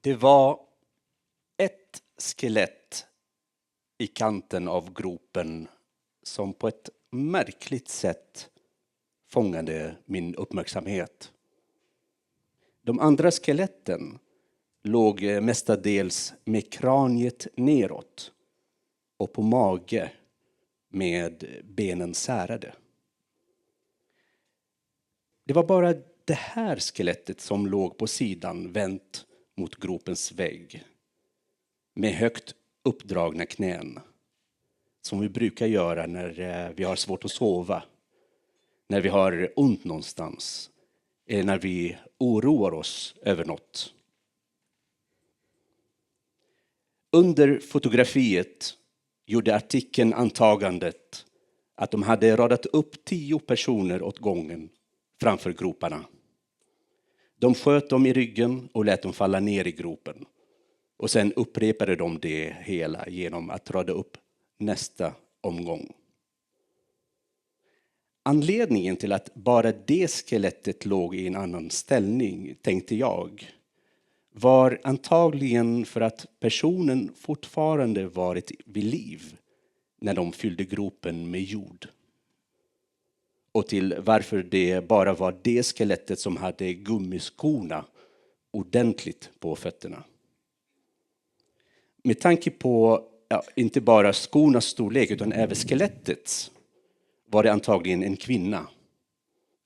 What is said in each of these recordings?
Det var ett skelett i kanten av gropen som på ett märkligt sätt fångade min uppmärksamhet. De andra skeletten låg mestadels med kraniet neråt och på mage med benen särade. Det var bara det här skelettet som låg på sidan vänt mot gropens vägg med högt uppdragna knän, som vi brukar göra när vi har svårt att sova, när vi har ont någonstans eller när vi oroar oss över något. Under fotografiet gjorde artikeln antagandet att de hade radat upp 10 personer åt gången framför groparna. De sköt dem i ryggen och lät dem falla ner i gropen. Och sen upprepade de det hela genom att rada upp nästa omgång. Anledningen till att bara det skelettet låg i en annan ställning, tänkte jag, var antagligen för att personen fortfarande varit vid liv när de fyllde gropen med jord. Och till varför det bara var det skelettet som hade gummiskorna ordentligt på fötterna. Med tanke på inte bara skornas storlek utan även skelettets var det antagligen en kvinna.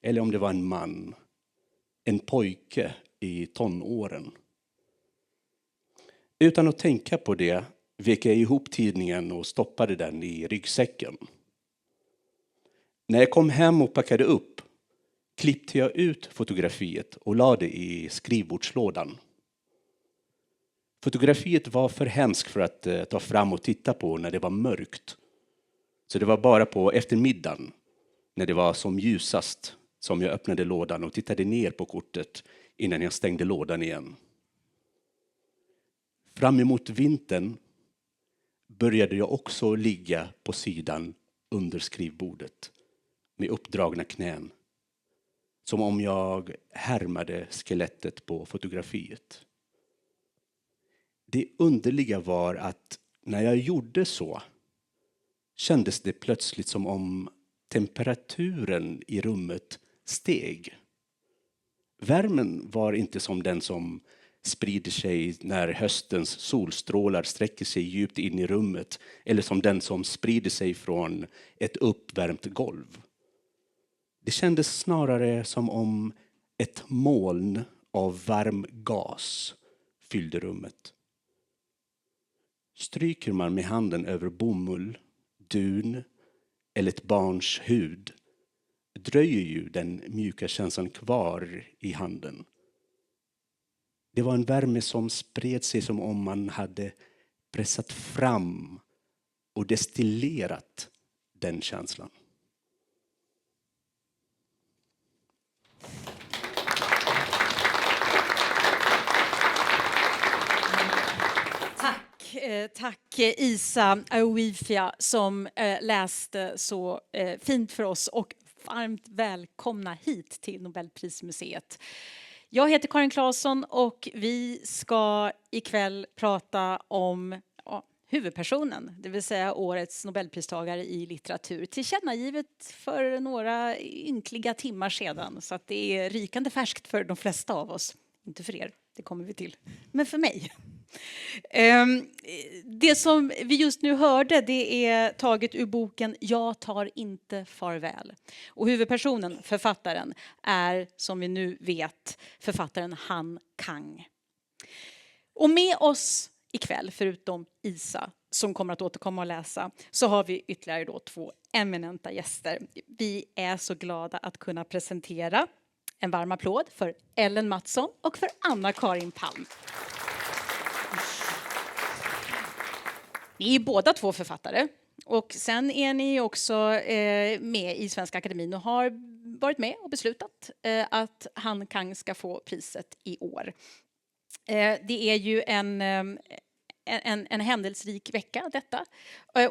Eller om det var en man. En pojke i tonåren. Utan att tänka på det vek jag ihop tidningen och stoppade den i ryggsäcken. När jag kom hem och packade upp klippte jag ut fotografiet och lade det i skrivbordslådan. Fotografiet var för hemskt för att ta fram och titta på när det var mörkt. Så det var bara på eftermiddagen, när det var som ljusast, som jag öppnade lådan och tittade ner på kortet innan jag stängde lådan igen. Fram emot vintern började jag också ligga på sidan under skrivbordet med uppdragna knän. Som om jag härmade skelettet på fotografiet. Det underliga var att när jag gjorde så kändes det plötsligt som om temperaturen i rummet steg. Värmen var inte som den som sprider sig när höstens solstrålar sträcker sig djupt in i rummet eller som den som sprider sig från ett uppvärmt golv. Det kändes snarare som om ett moln av varm gas fyllde rummet. Stryker man med handen över bomull, dun eller ett barns hud dröjer ju den mjuka känslan kvar i handen. Det var en värme som spred sig som om man hade pressat fram och destillerat den känslan. Tack Isa Awifia som läste så fint för oss och varmt välkomna hit till Nobelprismuseet. Jag heter Karin Claesson och vi ska ikväll prata om huvudpersonen, det vill säga årets Nobelpristagare i litteratur. Tillkännagivet för några ynkliga timmar sedan, så att det är rykande färskt för de flesta av oss. Inte för er, det kommer vi till, men för mig. Det som vi just nu hörde, det är taget ur boken Jag tar inte farväl. Och huvudpersonen, författaren, är som vi nu vet författaren Han Kang. Och med oss ikväll, förutom Isa som kommer att återkomma och läsa, så har vi ytterligare 2 eminenta gäster. Vi är så glada att kunna presentera en varm applåd för Ellen Mattsson och för Anna-Karin Palm. Ni är båda 2 författare och sen är ni också med i Svenska Akademin och har varit med och beslutat att Han Kang ska få priset i år. Det är ju en händelserik vecka detta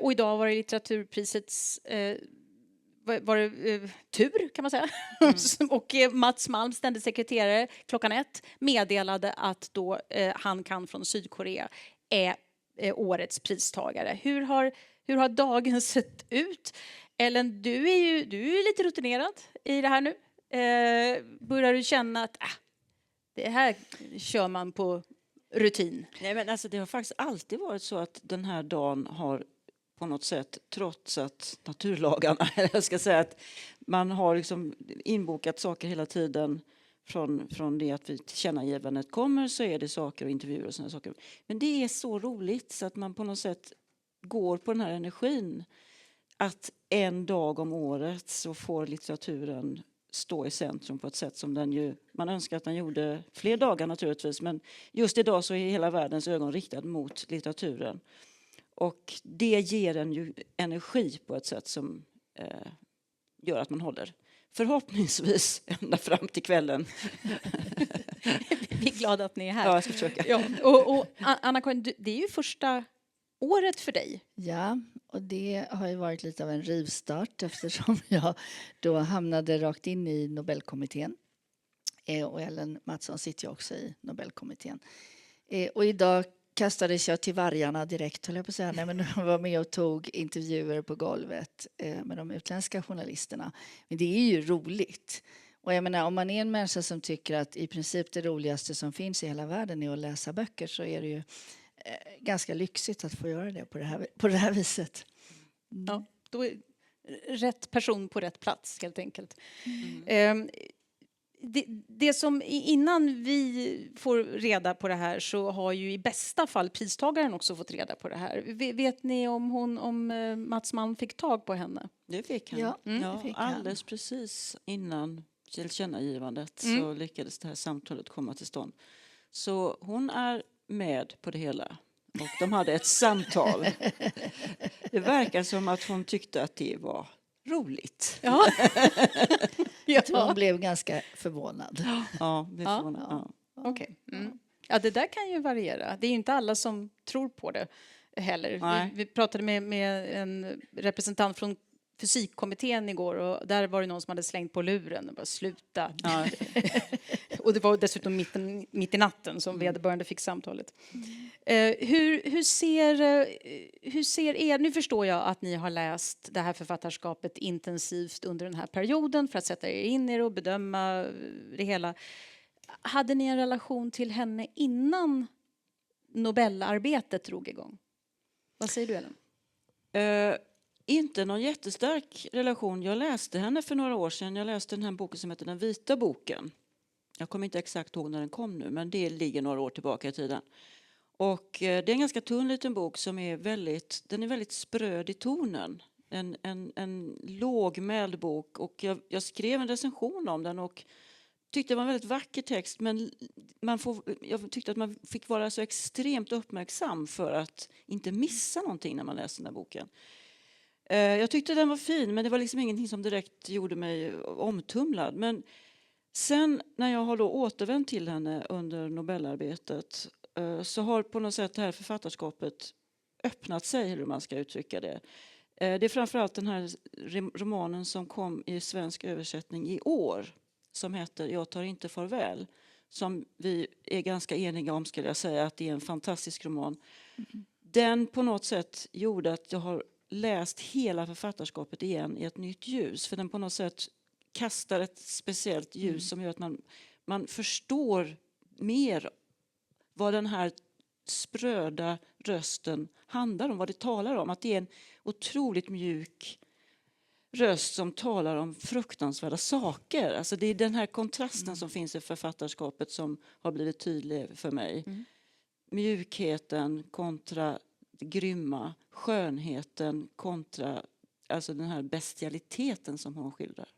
och idag var det litteraturprisets var det tur kan man säga. Och Mats Malm, ständig sekreterare, klockan 1 meddelade att då Han Kan från Sydkorea är årets pristagare. Hur har dagen sett ut? Ellen, du är lite rutinerad i det här nu. Börjar du känna att det här kör man på rutin? Nej, men alltså, det har faktiskt alltid varit så att den här dagen har på något sätt trotsat naturlagarna. Jag ska säga att man har liksom inbokat saker hela tiden. Från det att tillkännagivandet kommer så är det saker och intervjuer och sådana saker. Men det är så roligt så att man på något sätt går på den här energin. Att en dag om året så får litteraturen stå i centrum på ett sätt som man önskar att den gjorde fler dagar naturligtvis. Men just idag så är hela världens ögon riktad mot litteraturen. Och det ger en ju energi på ett sätt som gör att man håller. Förhoppningsvis ända fram till kvällen. Vi är glada att ni är här. Ja, jag ska försöka. Ja, och Anna-Karin, det är ju första året för dig. Ja, och det har ju varit lite av en rivstart eftersom jag då hamnade rakt in i Nobelkommittén. Och Ellen Mattsson sitter ju också i Nobelkommittén. Och idag kastades jag till vargarna direkt, höll jag på att säga. Nej, men jag var med och tog intervjuer på golvet med de utländska journalisterna. Men det är ju roligt. Och jag menar, om man är en människa som tycker att i princip det roligaste som finns i hela världen är att läsa böcker, så är det ju ganska lyxigt att få göra det på det här viset. Mm. Ja, då är rätt person på rätt plats helt enkelt. Det som innan vi får reda på det här så har ju i bästa fall pristagaren också fått reda på det här. Vet ni om Mats Malm fick tag på henne? Det fick han. Ja, Ja, fick alldeles precis innan tillkännagivandet så lyckades det här samtalet komma till stånd. Så hon är med på det hela. Och de hade ett samtal. Det verkar som att hon tyckte att det var roligt. Ja. Jag tror hon blev ganska förvånad. Ja, blev förvånad. Ja. Okej. Ja, det där kan ju variera. Det är ju inte alla som tror på det heller. Vi pratade med en representant från fysikkommittén igår och där var det någon som hade slängt på luren och bara sluta. Ja. Och det var dessutom mitt i natten som vederbörande fick samtalet. Hur ser er, nu förstår jag att ni har läst det här författarskapet intensivt under den här perioden för att sätta er in i det och bedöma det hela. Hade ni en relation till henne innan Nobelarbetet drog igång? Vad säger du, Ellen? Inte någon jättestark relation. Jag läste henne för några år sedan. Jag läste den här boken som heter Den vita boken. Jag kommer inte exakt ihåg när den kom nu, men det ligger några år tillbaka i tiden. Och det är en ganska tunn liten bok som är väldigt spröd i tonen. En lågmäld bok. Och jag skrev en recension om den och tyckte det var en väldigt vacker text, men jag tyckte att man fick vara så extremt uppmärksam för att inte missa någonting när man läste den här boken. Jag tyckte den var fin, men det var liksom ingenting som direkt gjorde mig omtumlad. Men sen när jag har då återvänt till henne under Nobelarbetet så har på något sätt det här författarskapet öppnat sig, hur man ska uttrycka det. Det är framförallt den här romanen som kom i svensk översättning i år som heter Jag tar inte farväl, som vi är ganska eniga om, skulle jag säga, att det är en fantastisk roman. Den på något sätt gjorde att jag har läst hela författarskapet igen i ett nytt ljus, för den på något sätt kastar ett speciellt ljus som gör att man förstår mer vad den här spröda rösten handlar om, vad det talar om. Att det är en otroligt mjuk röst som talar om fruktansvärda saker. Alltså det är den här kontrasten som finns i författarskapet som har blivit tydlig för mig. Mjukheten kontra det grymma, skönheten kontra alltså den här bestialiteten som hon skildrar.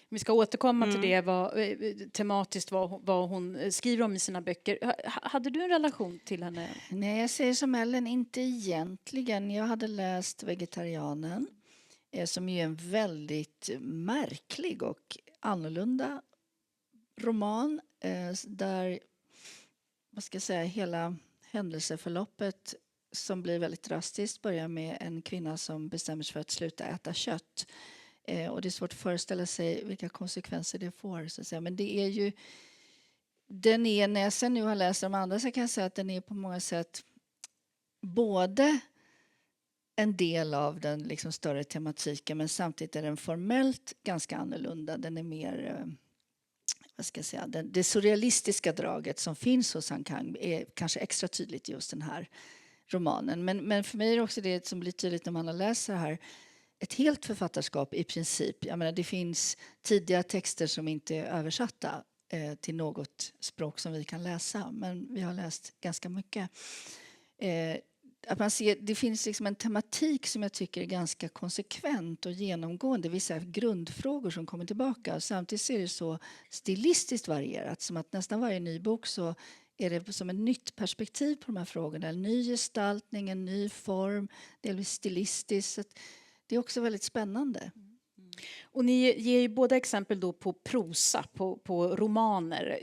Vi ska återkomma till det tematiskt vad hon skriver om i sina böcker. Hade du en relation till henne? Nej, jag säger som Ellen, inte egentligen. Jag hade läst Vegetarianen som är en väldigt märklig och annorlunda roman där, vad ska jag säga, hela händelseförloppet som blir väldigt drastiskt börjar med en kvinna som bestämmer sig för att sluta äta kött Och det är svårt att föreställa sig vilka konsekvenser det får. Så att säga. Men det är ju... Den är, när jag sen nu har läst de andra så kan jag säga att den är på många sätt både en del av den liksom större tematiken, men samtidigt är den formellt ganska annorlunda. Den är mer, vad ska jag säga, det surrealistiska draget som finns hos Han Kang är kanske extra tydligt i just den här romanen. Men för mig är det också det som blir tydligt när man har läst det här, ett helt författarskap i princip. Jag menar, det finns tidiga texter som inte är översatta till något språk som vi kan läsa, men vi har läst ganska mycket. Att man ser, det finns liksom en tematik som jag tycker är ganska konsekvent och genomgående. Vissa grundfrågor som kommer tillbaka. Och samtidigt är det så stilistiskt varierat. Som att nästan varje ny bok så är det som ett nytt perspektiv på de här frågorna. En ny gestaltning, en ny form, delvis stilistiskt. Så det är också väldigt spännande. Och ni ger ju båda exempel då på prosa, på romaner.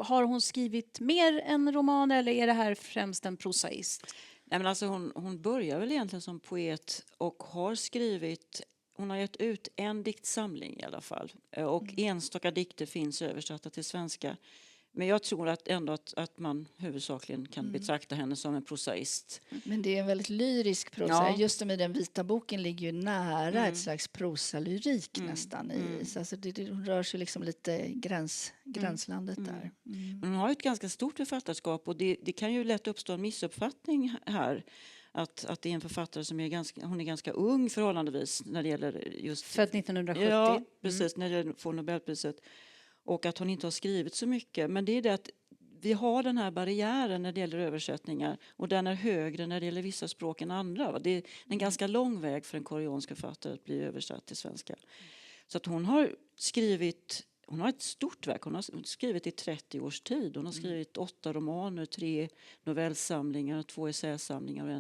Har hon skrivit mer än romaner eller är det här främst en prosaist? Nej, men alltså hon börjar väl egentligen som poet och har skrivit, hon har gett ut en diktsamling i alla fall. Och enstaka dikter finns översatta till svenska. Men jag tror att ändå att man huvudsakligen kan betrakta henne som en prosaist. Men det är en väldigt lyrisk prosa. Ja. Just med den vita boken ligger ju nära ett slags prosalyrik nästan. Så alltså det rör sig liksom lite gränslandet där. Men hon har ett ganska stort författarskap och det kan ju lätt uppstå en missuppfattning här. Att det är en författare som hon är ganska ung förhållandevis när det gäller just... Född 1970. Ja, precis, när det gäller att få Nobelpriset. Och att hon inte har skrivit så mycket. Men det är det att vi har den här barriären när det gäller översättningar. Och den är högre när det gäller vissa språk än andra. Det är en ganska lång väg för en koreansk författare att bli översatt till svenska. Så att hon har ett stort verk. Hon har skrivit i 30 års tid. Hon har skrivit 8 romaner, 3 novellsamlingar, 2 essäsamlingar och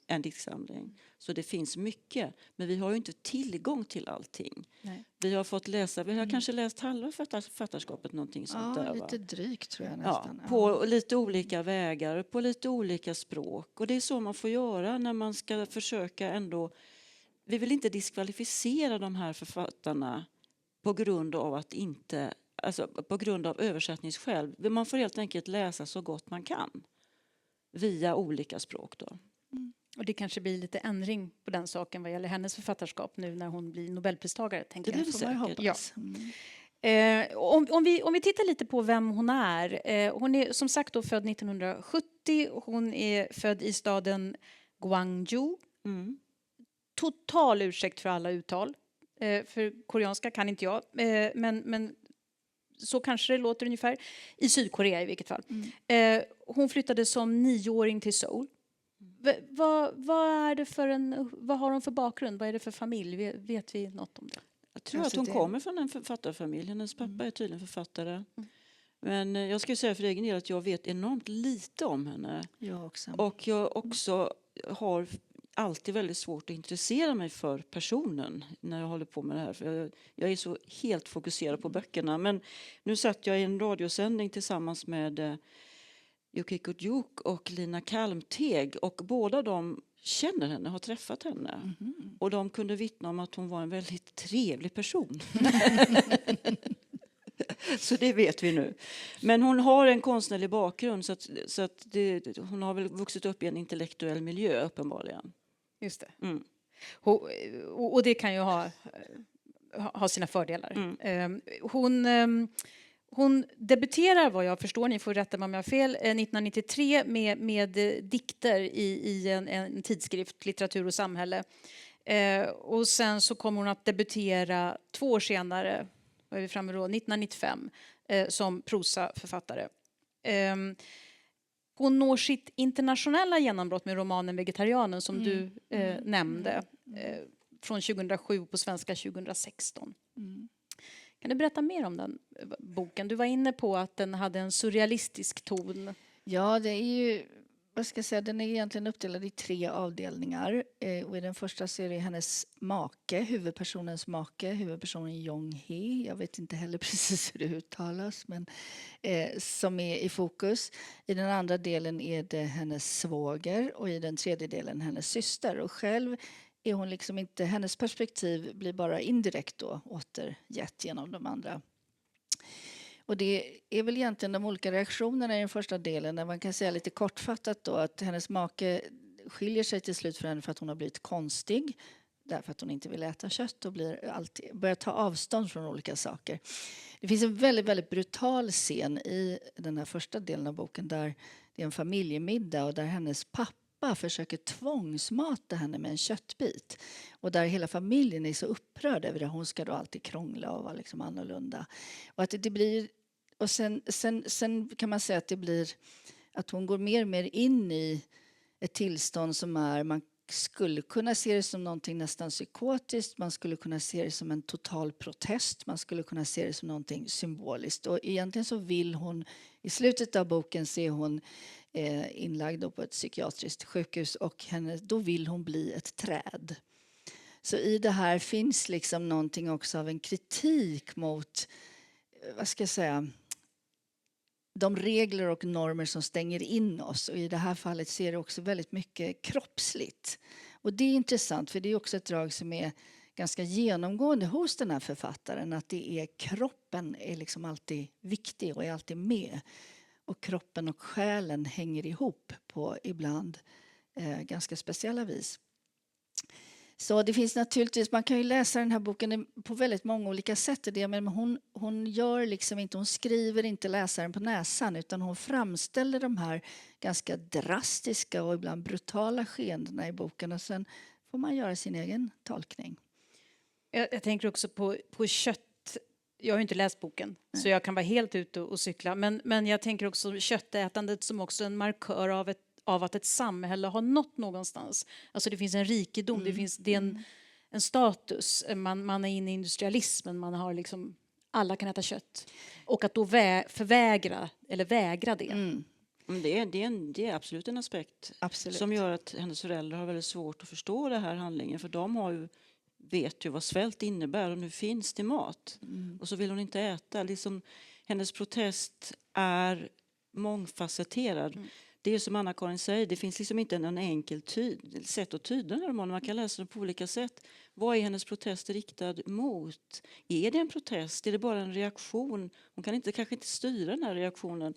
en diktsamling. Så det finns mycket. Men vi har ju inte tillgång till allting. Nej. Vi har kanske läst halva författarskapet, någonting sånt där. Lite drygt tror jag nästan. Ja, på lite olika vägar, på lite olika språk. Och det är så man får göra när man ska försöka ändå... Vi vill inte diskvalificera de här författarna på grund av översättningsskäl. Man får helt enkelt läsa så gott man kan via olika språk då. Och det kanske blir lite ändring på den saken vad gäller hennes författarskap nu när hon blir Nobelpristagare. Tänker Det jag. blir säkert. Ja. Om vi tittar lite på vem hon är. Hon är som sagt då född 1970. Hon är född i staden Gwangju. Total ursäkt för alla uttal. För koreanska kan inte jag. Men så kanske det låter ungefär. I Sydkorea i vilket fall. Hon flyttade som 9-åring till Seoul. Vad har hon för bakgrund? Vad är det för familj? Vet vi något om det? Jag tror att hon kommer från en författarfamilj. Hennes pappa är tydligen författare. Men jag ska säga för egen del att jag vet enormt lite om henne. Jag också. Och jag också har alltid väldigt svårt att intressera mig för personen när jag håller på med det här. För jag är så helt fokuserad på böckerna. Men nu satt jag i en radiosändning tillsammans med Yukiko Juk och Lina Kalmteg. Och båda de känner henne, har träffat henne. Och de kunde vittna om att hon var en väldigt trevlig person. Så det vet vi nu. Men hon har en konstnärlig bakgrund så att hon har väl vuxit upp i en intellektuell miljö uppenbarligen. Just det. Och det kan ju ha sina fördelar. Hon debuterar, vad jag förstår, ni får rätta mig om jag har fel, 1993 med dikter i en tidskrift, Litteratur och samhälle. Och sen så kommer hon att debutera 2 år senare, vad är vi framme då, 1995, som prosaförfattare. Hon når sitt internationella genombrott med romanen Vegetarianen som du nämnde. Från 2007 på svenska 2016. Kan du berätta mer om den boken? Du var inne på att den hade en surrealistisk ton. Ja, det är ju, vad ska jag säga, den är egentligen uppdelad i 3 avdelningar. Och i den första så är det hennes make, huvudpersonen Jong-hee. Jag vet inte heller precis hur det uttalas, men som är i fokus. I den andra delen är det hennes svåger och i den tredje delen hennes syster. Och själv är hon liksom inte, hennes perspektiv blir bara indirekt då återgett genom de andra. Och det är väl egentligen de olika reaktionerna i den första delen, där man kan säga lite kortfattat då att hennes make skiljer sig till slut från henne för att hon har blivit konstig, därför att hon inte vill äta kött och börjar ta avstånd från olika saker. Det finns en väldigt, väldigt brutal scen i den här första delen av boken där det är en familjemiddag och där hennes pappa försöker tvångsmata henne med en köttbit. Och där hela familjen är så upprörd över det. Hon ska då alltid krångla och vara liksom annorlunda. Och att det blir, och sen kan man säga att det blir att hon går mer och mer in i ett tillstånd som är, man skulle kunna se det som någonting nästan psykotiskt, man skulle kunna se det som en total protest, man skulle kunna se det som någonting symboliskt. Och egentligen så vill hon, i slutet av boken ser hon inlagd på ett psykiatriskt sjukhus och då vill hon bli ett träd. Så i det här finns liksom någonting också av en kritik mot, vad ska jag säga, de regler och normer som stänger in oss. Och i det här fallet ser det också väldigt mycket kroppsligt. Och det är intressant, för det är också ett drag som är ganska genomgående hos den här författaren. Att det är kroppen är liksom alltid viktig och är alltid med. Och kroppen och själen hänger ihop på ibland ganska speciella vis. Så det finns naturligtvis, man kan ju läsa den här boken på väldigt många olika sätt. Men hon gör liksom inte, hon skriver inte läsaren på näsan, utan hon framställer de här ganska drastiska och ibland brutala skeendena i boken. Och sen får man göra sin egen tolkning. Jag tänker också på kött. Jag har ju inte läst boken, så jag kan vara helt ute och cykla. Men jag tänker också köttätandet som också en markör av att ett samhälle har nått någonstans. Alltså det finns en rikedom, det är en status. Man är inne i industrialismen, man har liksom, alla kan äta kött. Och att då förvägra eller vägra det. Det är absolut en aspekt som gör att hennes föräldrar har väldigt svårt att förstå det här handlingen. För de vet ju vad svält innebär och nu finns det mat. Och så vill hon inte äta. Liksom, hennes protest är mångfacetterad. Det är som Anna-Karin säger, det finns liksom inte en enkel sätt att tyda den här romanen. Man kan läsa den på olika sätt. Vad är hennes protest riktad mot? Är det en protest? Är det bara en reaktion? Hon kan kanske inte styra den här reaktionen.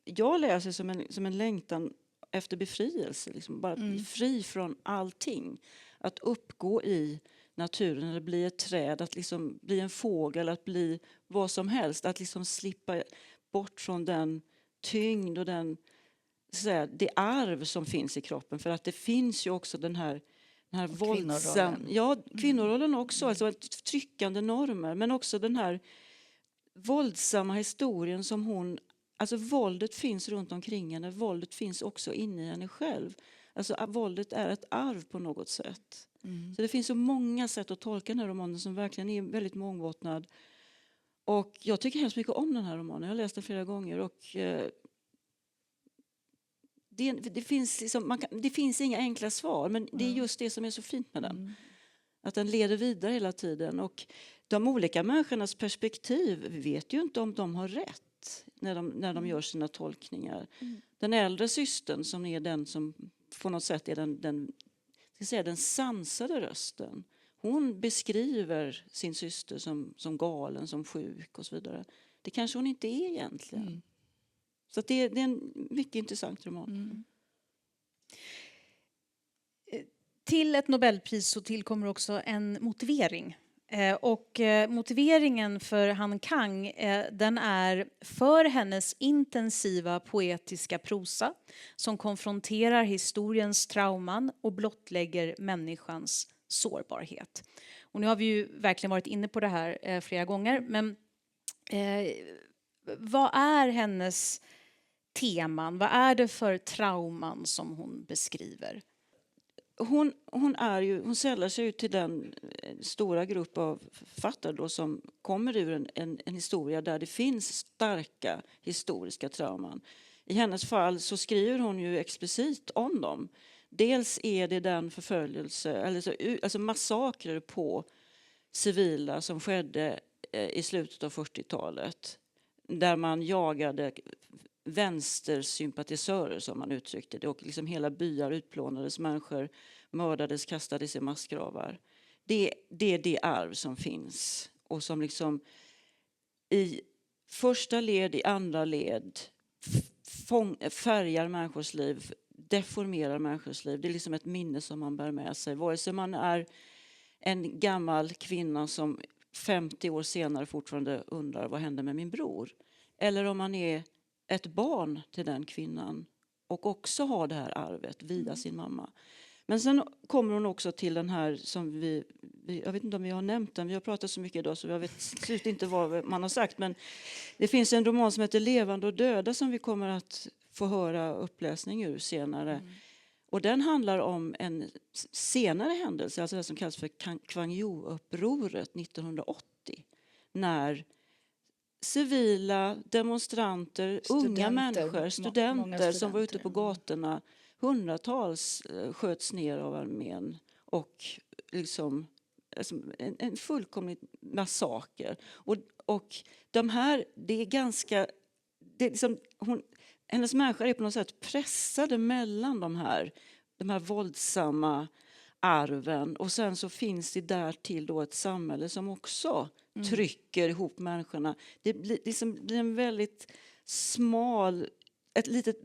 Jag läser som en längtan efter befrielse. Liksom bara bli fri från allting. Att uppgå i naturen, eller bli ett träd, att liksom bli en fågel, att bli vad som helst. Att liksom slippa bort från den tyngd och det arv som finns i kroppen. För att det finns ju också den här våldsam... Kvinnorollen också. Alltså tryckande normer. Men också den här våldsamma historien som hon... Alltså våldet finns runt omkring henne. Våldet finns också inne i henne själv. Alltså våldet är ett arv på något sätt. Så det finns så många sätt att tolka den här romanen som verkligen är väldigt mångbottnad. Och jag tycker hemskt mycket om den här romanen. Jag har läst den flera gånger och... Det finns inga enkla svar, men det är just det som är så fint med den. Att den leder vidare hela tiden. Och de olika människornas perspektiv, vi vet ju inte om de har rätt när de gör sina tolkningar. Den äldre systern som är den som på något sätt är den sansade rösten. Hon beskriver sin syster som galen, som sjuk och så vidare. Det kanske hon inte är egentligen. Så det är en mycket intressant roman. Till ett Nobelpris så tillkommer också en motivering. Och motiveringen för Han Kang, den är för hennes intensiva poetiska prosa som konfronterar historiens trauman och blottlägger människans sårbarhet. Och nu har vi ju verkligen varit inne på det här flera gånger, men vad är hennes teman? Vad är det för trauman som hon beskriver? Hon sällar sig ut till den stora grupp av författare då som kommer ur en historia där det finns starka historiska trauman. I hennes fall så skriver hon ju explicit om dem. Dels är det den förföljelse, alltså massakrer på civila som skedde i slutet av 40-talet. Där man jagade vänstersympatisörer som man uttryckte det, och liksom hela byar utplånades, människor mördades, kastades i massgravar. Det är det arv som finns och som liksom i första led, i andra led färgar människors liv, deformerar människors liv. Det är liksom ett minne som man bär med sig. Vare sig man är en gammal kvinna som 50 år senare fortfarande undrar vad hände med min bror. Eller om man är ett barn till den kvinnan och också har det här arvet via sin mamma. Men sen kommer hon också till den här som vi jag vet inte om vi har nämnt den, vi har pratat så mycket idag så jag vet slut inte vad man har sagt. Men det finns en roman som heter Levande och döda som vi kommer att få höra uppläsning ur senare. Och den handlar om en senare händelse, alltså det som kallas för Kwangju-upproret 1980. När civila demonstranter, unga människor, studenter som var ute på gatorna, hundratals sköts ner av armén och liksom en fullkomlig massaker. Och de här, det är ganska, det är liksom, hennes människor är på något sätt pressade mellan de här våldsamma arven och sen så finns det där till då ett samhälle som också trycker ihop människorna. Det blir en väldigt smal, ett litet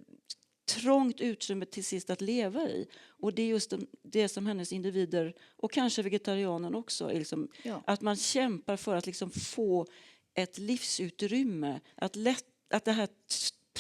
trångt utrymme till sist att leva i. Och det är just det som hennes individer och kanske vegetarianen också är liksom, att man kämpar för att liksom få ett livsutrymme, att det här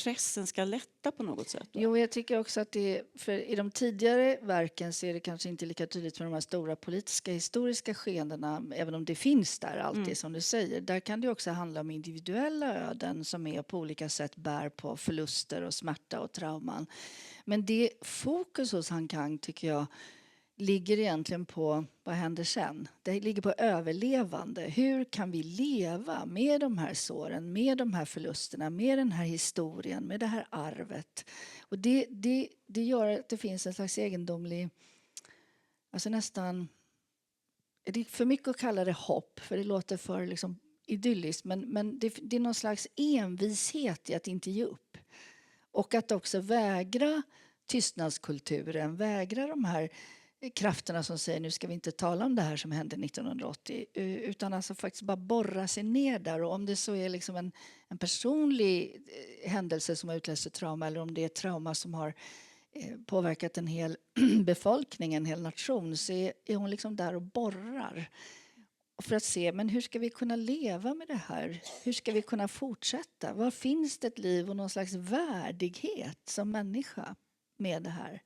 pressen ska lätta på något sätt. Va? Jo, jag tycker också att för i de tidigare verken så är det kanske inte lika tydligt för de här stora politiska historiska skeendena, även om det finns där alltid som du säger. Där kan det också handla om individuella öden som är på olika sätt bär på förluster och smärta och trauman. Men det fokus hos Han Kang tycker jag ligger egentligen på vad händer sen. Det ligger på överlevande. Hur kan vi leva med de här såren, med de här förlusterna, med den här historien, med det här arvet. Och det gör att det finns en slags egendomlig, alltså nästan, det är för mycket att kalla det hopp, för det låter för liksom idylliskt, men det är någon slags envishet i att inte ge upp. Och att också vägra tystnadskulturen, vägra de här krafterna som säger nu ska vi inte tala om det här som hände 1980 utan alltså faktiskt bara borra sig ner där. Och om det så är liksom en personlig händelse som har utlöst ett trauma eller om det är ett trauma som har påverkat en hel befolkning, en hel nation, så är hon liksom där och borrar. För att se, men hur ska vi kunna leva med det här? Hur ska vi kunna fortsätta? Var finns det ett liv och någon slags värdighet som människa med det här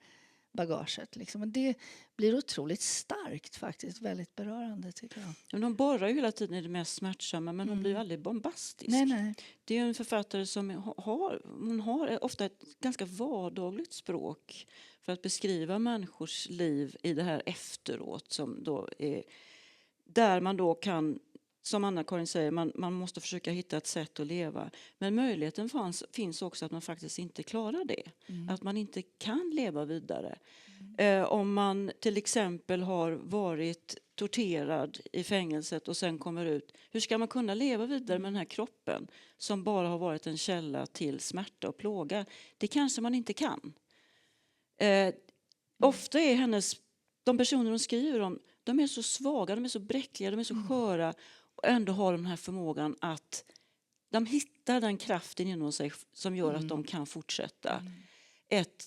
bagaget? Liksom. Och det blir otroligt starkt faktiskt, väldigt berörande tycker jag. Men de borrar ju hela tiden i det mest smärtsamma, men hon blir ju aldrig bombastisk. Nej. Det är en författare som har ofta ett ganska vardagligt språk för att beskriva människors liv i det här efteråt som då är där man då kan, som Anna-Karin säger, man måste försöka hitta ett sätt att leva. Men möjligheten finns också att man faktiskt inte klarar det. Att man inte kan leva vidare. Om man till exempel har varit torterad i fängelset och sen kommer ut. Hur ska man kunna leva vidare med den här kroppen som bara har varit en källa till smärta och plåga? Det kanske man inte kan. Ofta är de personer hon skriver om, de är så svaga, de är så bräckliga, de är så sköra och ändå har den här förmågan att de hittar den kraften inom sig som gör att de kan fortsätta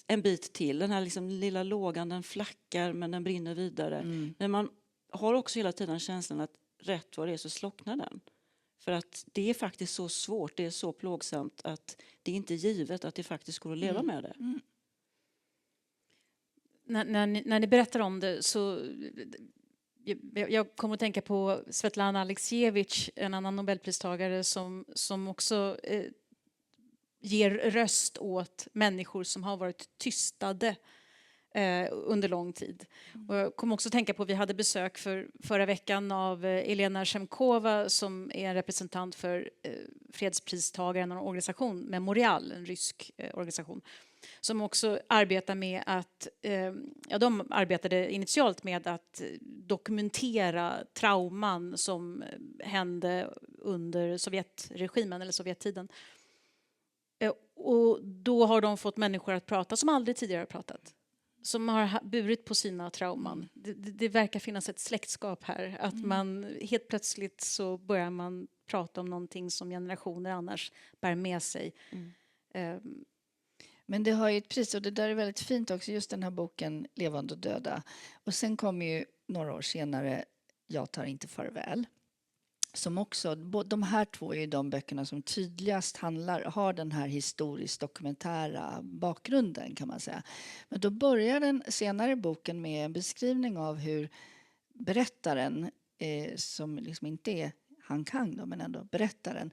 en bit till. Den här liksom lilla lågan, den flackar men den brinner vidare. Men man har också hela tiden känslan att rätt vad det är så slocknar den. För att det är faktiskt så svårt, det är så plågsamt att det är inte givet att det faktiskt går att leva med det. När ni berättar om det så jag kommer att tänka på Svetlana Alexievich, en annan Nobelpristagare som också ger röst åt människor som har varit tystade under lång tid. Och jag kommer också att tänka på, vi hade besök förra veckan av Elena Shemkova som är en representant för fredspristagaren och en organisation, Memorial, en rysk organisation. Som också arbetar med att, de arbetade initialt med att dokumentera trauman som hände under Sovjetregimen eller Sovjettiden. Och då har de fått människor att prata som aldrig tidigare har pratat. som har burit på sina trauman. Det verkar finnas ett släktskap här. Att man helt plötsligt så börjar man prata om någonting som generationer annars bär med sig. Men det har ju ett pris och det där är väldigt fint också, just den här boken Levande och döda. Och sen kommer ju några år senare Jag tar inte farväl. Som också, de här två är ju de böckerna som tydligast har den här historiskt dokumentära bakgrunden kan man säga. Men då börjar den senare boken med en beskrivning av hur berättaren, som liksom inte är Han Kang då, men ändå berättaren,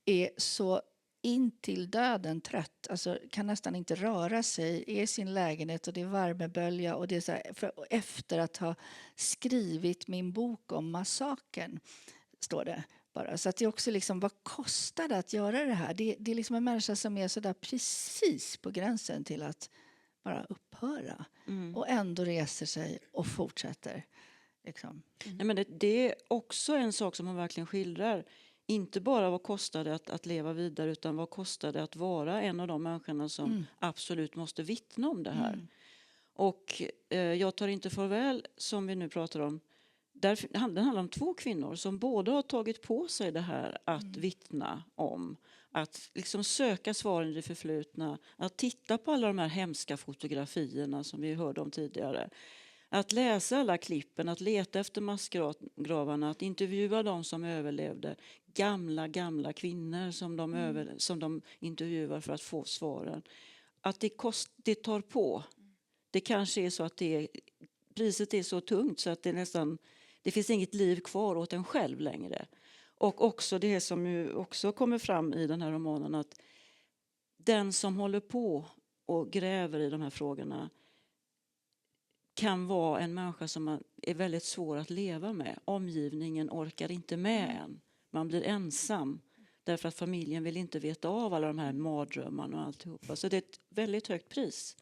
är så in till döden trött, alltså kan nästan inte röra sig, är i sin lägenhet och det är värmebölja och det är så här, efter att ha skrivit min bok om massakern, står det bara. Så att det är också liksom, vad kostar det att göra det här? Det är liksom en människa som är så där precis på gränsen till att bara upphöra och ändå reser sig och fortsätter. Liksom. Nej, men det är också en sak som hon verkligen skildrar. Inte bara vad kostar det att leva vidare, utan vad kostar det att vara en av de människorna som absolut måste vittna om det här. Och Jag tar inte farväl, som vi nu pratar om, det handlar om två kvinnor som båda har tagit på sig det här att vittna om. Att liksom söka svaren i det förflutna, att titta på alla de här hemska fotografierna som vi hörde om tidigare. Att läsa alla klippen, att leta efter massgravarna, att intervjua de som överlevde. Gamla kvinnor som de intervjuar för att få svaren. Att det tar på. Det kanske är så att priset är så tungt så att det finns inget liv kvar åt en själv längre. Och också det som ju också kommer fram i den här romanen, att den som håller på och gräver i de här frågorna kan vara en människa som är väldigt svår att leva med. Omgivningen orkar inte med en. Man blir ensam därför att familjen vill inte veta av alla de här mardrömmarna och alltihopa. Så det är ett väldigt högt pris.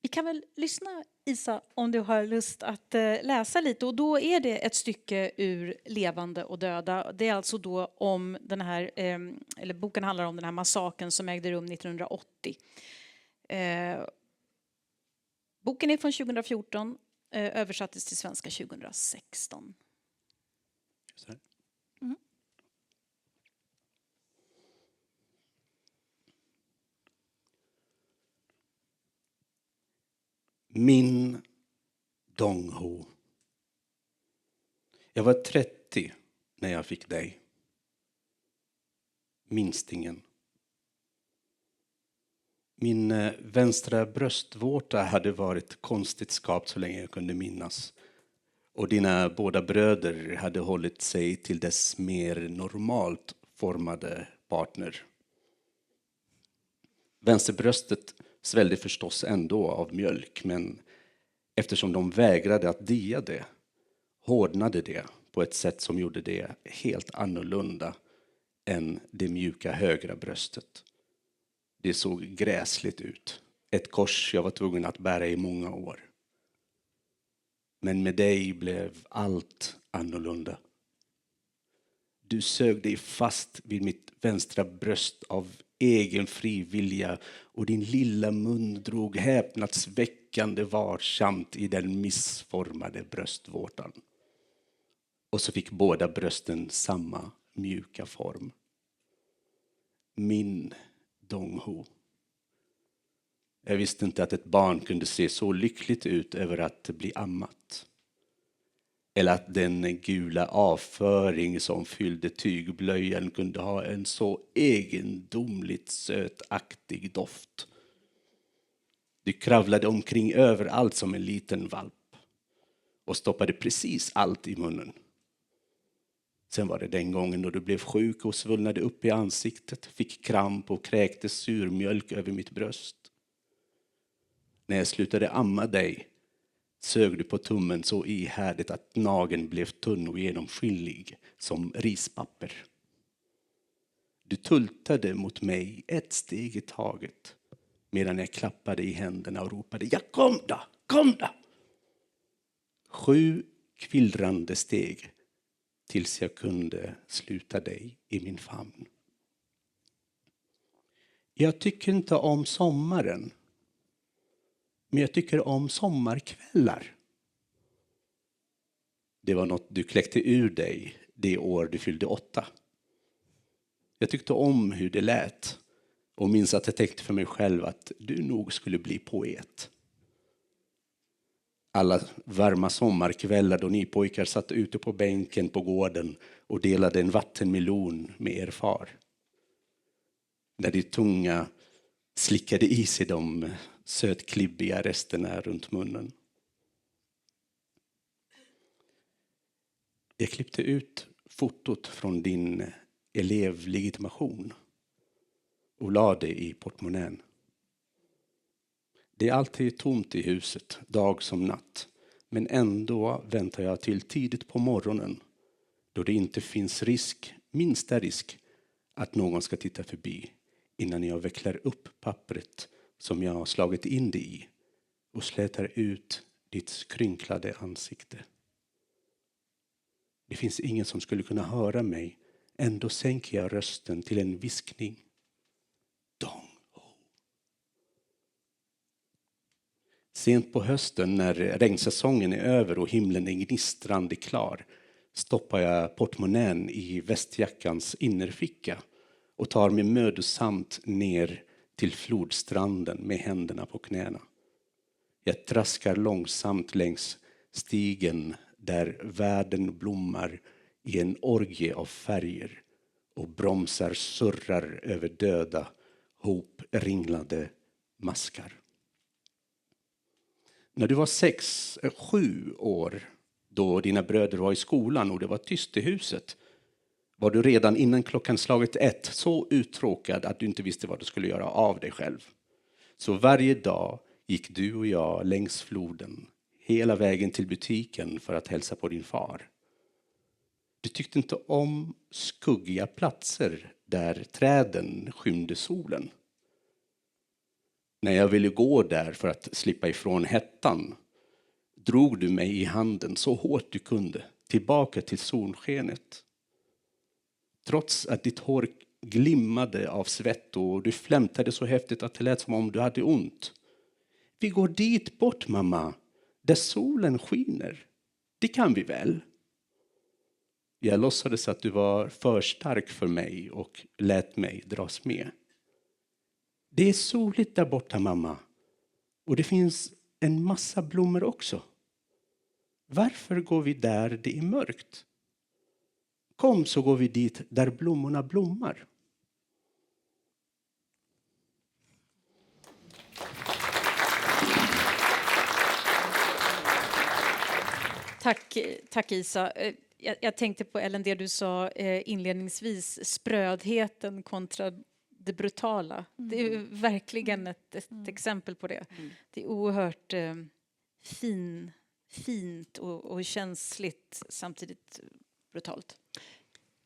Vi kan väl lyssna, Isa, om du har lust att läsa lite. Och då är det ett stycke ur Levande och döda. Det är alltså då om den här, eller boken handlar om den här massakern som ägde rum 1980. Boken är från 2014, översattes till svenska 2016. Min Dong-Ho. Jag var 30 när jag fick dig. Minstingen. Min vänstra bröstvårta hade varit konstigt skapt så länge jag kunde minnas. Och dina båda bröder hade hållit sig till dess mer normalt formade partner. Vänsterbröstet svällde förstås ändå av mjölk, men eftersom de vägrade att dia det hårdnade det på ett sätt som gjorde det helt annorlunda än det mjuka högra bröstet. Det såg gräsligt ut. Ett kors jag var tvungen att bära i många år. Men med dig blev allt annorlunda. Du sög dig fast vid mitt vänstra bröst av egen fri vilja och din lilla mun drog häpnadsväckande varsamt i den missformade bröstvårtan. Och så fick båda brösten samma mjuka form. Min Dong-Ho. Jag visste inte att ett barn kunde se så lyckligt ut över att bli ammat. Eller att den gula avföring som fyllde tygblöjan kunde ha en så egendomligt sötaktig doft. Du kravlade omkring överallt som en liten valp och stoppade precis allt i munnen. Sen var det den gången då du blev sjuk och svullnade upp i ansiktet, fick kramp och kräkte surmjölk över mitt bröst. När jag slutade amma dig sög du på tummen så ihärdigt att nageln blev tunn och genomskinlig som rispapper. Du tultade mot mig ett steg i taget medan jag klappade i händerna och ropade: ja, kom då, kom då! 7 kvillrande steg tills jag kunde sluta dig i min famn. Jag tycker inte om sommaren. Men jag tycker om sommarkvällar. Det var något du kläckte ur dig det år du fyllde 8. Jag tyckte om hur det lät och minns att jag tänkte för mig själv att du nog skulle bli poet. Alla varma sommarkvällar då ni pojkar satt ute på bänken på gården och delade en vattenmelon med er far. När de tunga slickade i sig de sötklibbiga resterna runt munnen. Jag klippte ut fotot från din elevlegitimation och la det i portmonnän. Det är alltid tomt i huset, dag som natt. Men ändå väntar jag till tidigt på morgonen då det inte finns minsta risk att någon ska titta förbi innan jag vecklar upp pappret som jag har slagit in det i och slätar ut ditt skrynklade ansikte. Det finns ingen som skulle kunna höra mig. Ändå sänker jag rösten till en viskning. Dong ho. Sent på hösten när regnsäsongen är över och himlen är gnistrande klar stoppar jag portmonnän i västjackans innerficka och tar mig mödosamt ner till flodstranden med händerna på knäna. Jag traskar långsamt längs stigen där världen blommar i en orgie av färger och bromsar surrar över döda, hopringlade maskar. När du var 6-7 år, då dina bröder var i skolan och det var tyst i huset, var du redan innan klockan slagit 1 så uttråkad att du inte visste vad du skulle göra av dig själv. Så varje dag gick du och jag längs floden hela vägen till butiken för att hälsa på din far. Du tyckte inte om skuggiga platser där träden skymde solen. När jag ville gå där för att slippa ifrån hettan drog du mig i handen så hårt du kunde tillbaka till solskenet. Trots att ditt hår glimmade av svett och du flämtade så häftigt att det lät som om du hade ont. Vi går dit bort, mamma, där solen skiner. Det kan vi väl? Jag låtsades att du var för stark för mig och lät mig dras med. Det är soligt där borta, mamma. Och det finns en massa blommor också. Varför går vi där det är mörkt? Kom så går vi dit där blommorna blommar. Tack Isa. Jag tänkte på Ellen, det du sa inledningsvis, sprödheten kontra det brutala. Det är verkligen ett exempel på det. Det är oerhört fint och känsligt, samtidigt brutalt.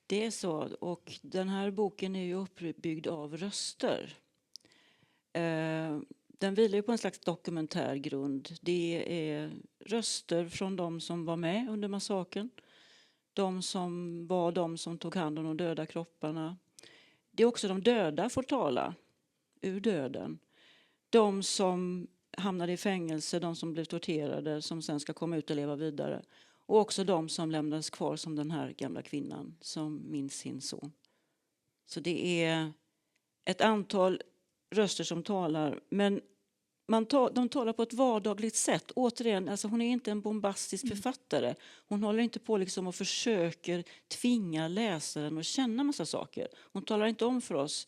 Det är så, och den här boken är ju uppbyggd av röster. Den vilar ju på en slags dokumentär grund. Det är röster från de som var med under massakern. De som tog hand om de döda kropparna. Det är också de döda får tala ur döden. De som hamnade i fängelse, de som blev torterade, som sen ska komma ut och leva vidare. Och också de som lämnades kvar, som den här gamla kvinnan som minns sin son. Så det är ett antal röster som talar, men de talar på ett vardagligt sätt. Återigen, alltså hon är inte en bombastisk författare. Hon håller inte på liksom och försöker tvinga läsaren att känna massa saker. Hon talar inte om för oss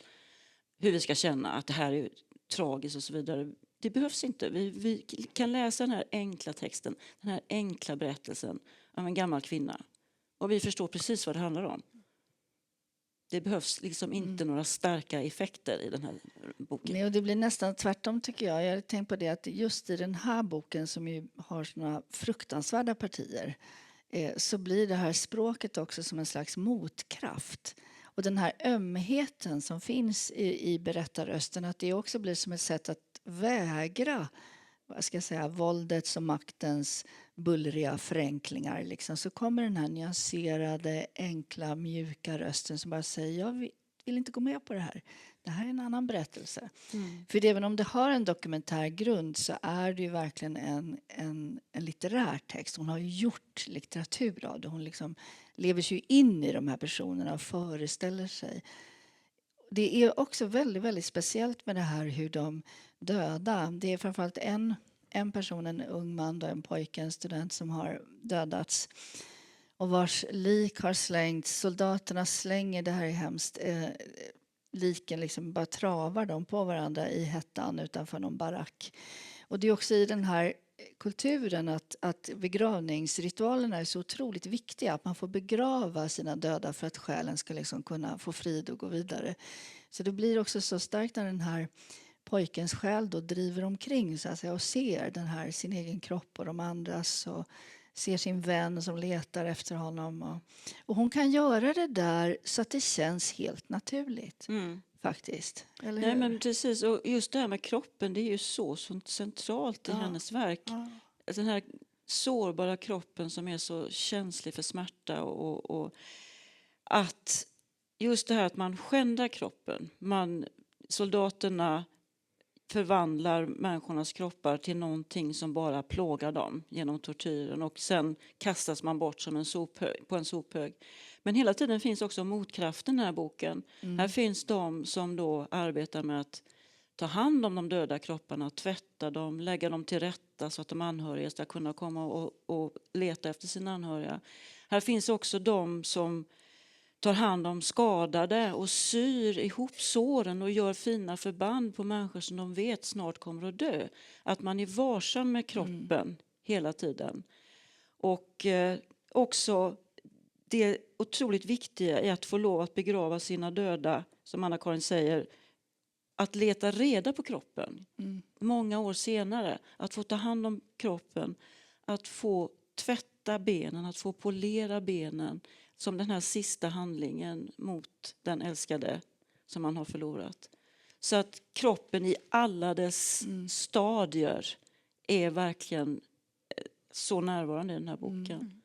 hur vi ska känna att det här är tragiskt och så vidare. Det behövs inte. Vi kan läsa den här enkla texten, den här enkla berättelsen av en gammal kvinna. Och vi förstår precis vad det handlar om. Det behövs liksom inte några starka effekter i den här boken. Nej, och det blir nästan tvärtom tycker jag. Jag har tänkt på det att just i den här boken som ju har såna fruktansvärda partier så blir det här språket också som en slags motkraft. Och den här ömheten som finns i berättarrösten, att det också blir som ett sätt att vägra, vad ska jag säga, våldets och maktens bullriga förenklingar. Liksom. Så kommer den här nyanserade, enkla, mjuka rösten som bara säger, ja, vill inte gå med på det här. Det här är en annan berättelse. Mm. För även om det har en dokumentär grund så är det ju verkligen en litterär text. Hon har ju gjort litteratur av det. Hon liksom lever sig in i de här personerna och föreställer sig. Det är också väldigt, väldigt speciellt med det här hur de döda. Det är framförallt en person, en ung man och en pojke, en student som har dödats. Och vars lik har slängts. Soldaterna slänger, det här är hemskt, liken liksom bara travar dem på varandra i hettan utanför någon barack. Och det är också i den här kulturen att begravningsritualerna är så otroligt viktiga. Att man får begrava sina döda för att själen ska liksom kunna få frid och gå vidare. Så det blir också så starkt när den här pojkens själ då driver omkring så att säga, och ser den här, sin egen kropp och de andras och ser sin vän som letar efter honom. Och hon kan göra det där så att det känns helt naturligt. Faktiskt. Eller Nej, hur? men precis. Och just det här med kroppen, det är ju så centralt i hennes verk. Ja. Den här sårbara kroppen som är så känslig för smärta och att just det här att man skändar kroppen. Soldaterna förvandlar människornas kroppar till någonting som bara plågar dem genom tortyren och sen kastas man bort som på en sophög. Men hela tiden finns också motkraften i den här boken. Här finns de som då arbetar med att ta hand om de döda kropparna, tvätta dem, lägga dem till rätta så att de anhöriga ska kunna komma och leta efter sina anhöriga. Här finns också de som tar hand om skadade och syr ihop såren och gör fina förband på människor som de vet snart kommer att dö. Att man är varsam med kroppen hela tiden. Och också det otroligt viktiga är att få lov att begrava sina döda, som Anna-Karin säger, att leta reda på kroppen. Många år senare, att få ta hand om kroppen, att få tvätta benen, att få polera benen, som den här sista handlingen mot den älskade som man har förlorat. Så att kroppen i alla dess stadier är verkligen så närvarande i den här boken.